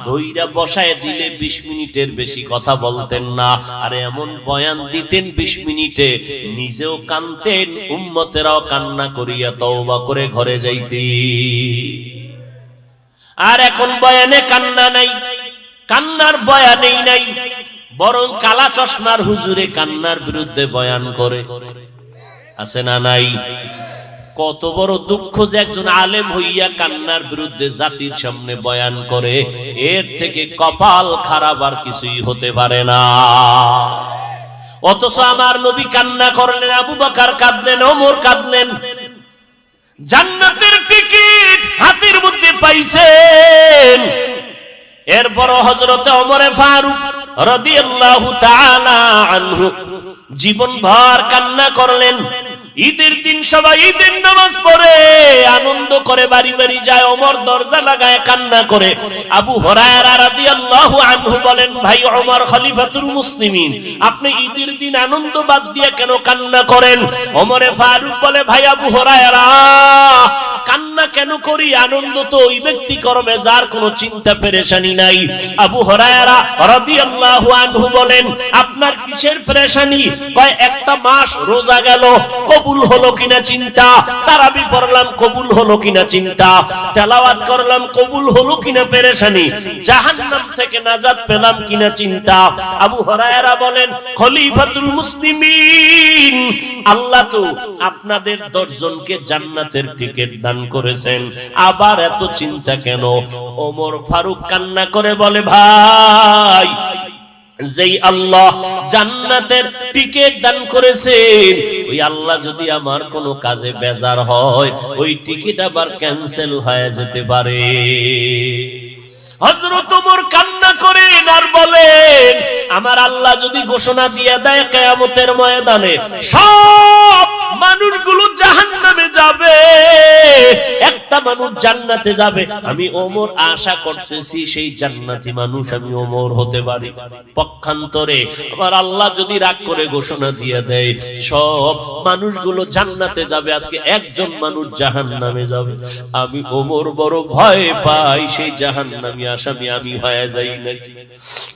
ধইরা বসায় দিলে 20 মিনিটের বেশি কথা বলতেন না। আর এমন বয়ান দিতেন 20 মিনিটে নিজেও কানতেন, উম্মতেরাও কান্না করিয়া তওবা করে ঘরে যাইতে। আর এখন বয়ানে কান্না নাই, কান্নার বয়ানেই নাই, বরং কালা চশমার হুজুরে কান্নার বিরুদ্ধে বয়ান করে। আছে না নাই? কত বড় দুঃখ যে একজন আলেম হইয়া কান্নার বিরুদ্ধে জাতির সামনে বয়ান করে, এর থেকে কপাল খারাপ আর কিছুই হতে পারে না। অথচ আমার নবী কান্না করলেন, আবু বকর কাঁদলেন, ওমর কাঁদলেন, জান্নাতের টিকিট হাতের মধ্যে পাইছেন। এরপর হযরতে ওমর ফারুক রাদিয়াল্লাহু তাআলা আনহু জীবনভর কান্না করলেন। ঈদের দিন সবাই ঈদের নামাজ পড়ে আনন্দ করে বাড়ি বাড়ি যায়, ওমর দরজা লাগায় কান্না করে। আবু হুরায়রা রাদিয়াল্লাহু আনহু বলেন, ভাই ওমর খলিফাতুল মুসলিমিন, আপনি ঈদের দিন আনন্দ বাদ দিয়ে কেন কান্না করেন? ওমরে ফারুক বলে, ভাই আবু হুরায়রা, কান্না কেন করি? আনন্দ তো ওই ব্যক্তি করবে যার কোনো চিন্তা পেরেশানি নাই। আবু হুরায়রা রাদিয়াল্লাহু আনহু বলেন, আপনার কিসের পেরেশানি? কয়, একটা মাস রোজা গেল, কবুল হলো কিনা চিন্তা, তারাবি পড়লাম কবুল হলো কিনা চিন্তা, তেলাওয়াত করলাম কবুল হলো কিনা পেরেশানি, জাহান্নাম থেকে নাজাত পেলাম কিনা চিন্তা। আবু হুরায়রা বলেন, খলিফাতুল মুসলিমিন, আল্লাহ তো আপনাদের 10 জনকে জান্নাতের টিকিট দান করেছেন, আবার এত চিন্তা কেন? ওমর ফারুক কান্না করে বলে, ভাই, যেই আল্লাহ জান্নাতের টিকিট দান করেছেন, ওই আল্লাহ যদি আমার কোনো কাজে বেজার হয়, ওই টিকিট আবার ক্যান্সেল হয়ে যেতে পারে। হযরত ওমর কান্না করেন আর বলেন, আমার আল্লাহ যদি ঘোষণা দিয়ে দেয় কিয়ামতের ময়দানে সব মানুষগুলো জাহান্নামে যাবে, একটা মানুষ জান্নাতে যাবে, আমি ওমর আশা করতেছি সেই জান্নাতি মানুষ আমি ওমর হতে পারি। পক্ষান্তরে আমার আল্লাহ যদি রাগ করে ঘোষণা দিয়ে দেয় সব মানুষগুলো জান্নাতে যাবে, আজকে একজন মানুষ জাহান্নামে যাবে, আমি ওমর বড় ভয় পাই সেই জাহান্নামী আসামি আমি হয়ে যাই নাকি।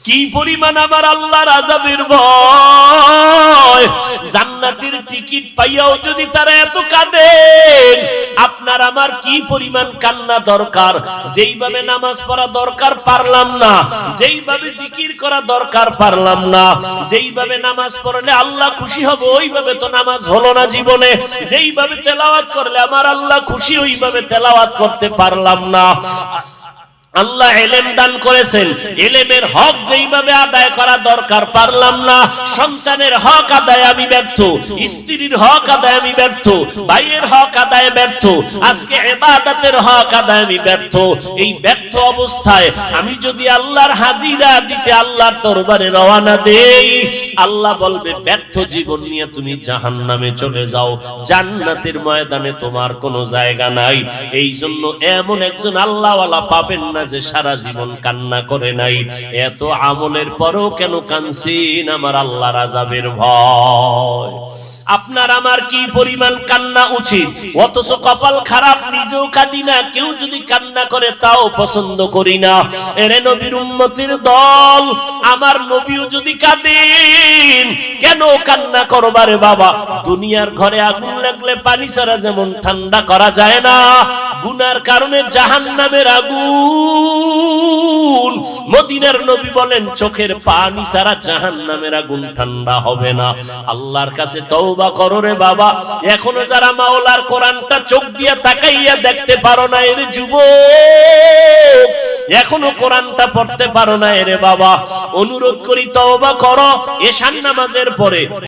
কি পরিমাণ আমার আল্লাহর আযাবের ভয়! জান্নাতের টিকিট পাইয়াও যদি তারা এত কাঁদেন, আপনার আমার কি পরিমাণ কান্না দরকার। যেইভাবে নামাজ পড়া দরকার পারলাম না, যেইভাবে জিকির করা দরকার পারলাম না, যেইভাবে নামাজ পড়লে আল্লাহ খুশি হবে ওইভাবে তো নামাজ হলো না জীবনে, যেইভাবে তেলাওয়াত করলে আমার আল্লাহ খুশি ওইভাবে তেলাওয়াত করতে পারলাম না। আল্লাহ ইলম দান করেছেন, ইলমের হক যেইভাবে আদায় করা দরকার পারলাম না। সন্তানের হক আদায় আমি ব্যর্থ, স্ত্রীর হক আদায় আমি ব্যর্থ, ভাইয়ের হক আদায় ব্যর্থ, আজকে ইবাদতের হক আদায় আমি ব্যর্থ। এই ব্যর্থ অবস্থায় আমি যদি আল্লাহর হাজিরা দিতে আল্লাহর দরবারে রওনা দেই, আল্লাহ বলবে, ব্যর্থ জীবন নিয়ে তুমি জাহান্নামে চলে যাও, জান্নাতের ময়দানে তোমার কোনো জায়গা নাই। এই জন্য এমন একজন আল্লাহওয়ালা পাবেন না যে সারা জীবন কান্না করে নাই। এত আমলের পরেও কেন কাঁদছেন? আমার আল্লাহর আযাবের ভয়। আপনার আমার কি পরিমাণ কান্না উচিত, অথচ কপাল খারাপ, নিজেও কাঁদি না, কেউ যদি কান্না করে তাও পছন্দ করি না। এরে নবীর উম্মতের দল, আমার নবীও যদি কাঁদেন কেন কান্না করবারে বাবা? দুনিয়ার ঘরে আগুন লাগলে পানি ছাড়া যেমন ঠান্ডা করা যায় না, গুনার কারণে জাহান্নামের আগুন, মদিনার নবী বলেন চোখের পানি ছাড়া জাহান্নামের আগুন ঠান্ডা হবে না। আল্লাহর কাছে তওবা করো রে বাবা। এখনো যারা মাওলার কোরআনটা চোখ দিয়ে তাকাইয়া দেখতে পারো না, এর যুবক, এখনো কোরআনটা পড়তে পারো না, এরে বাবা, অনুরোধ করি তওবা করো। এশার নামাজের পরে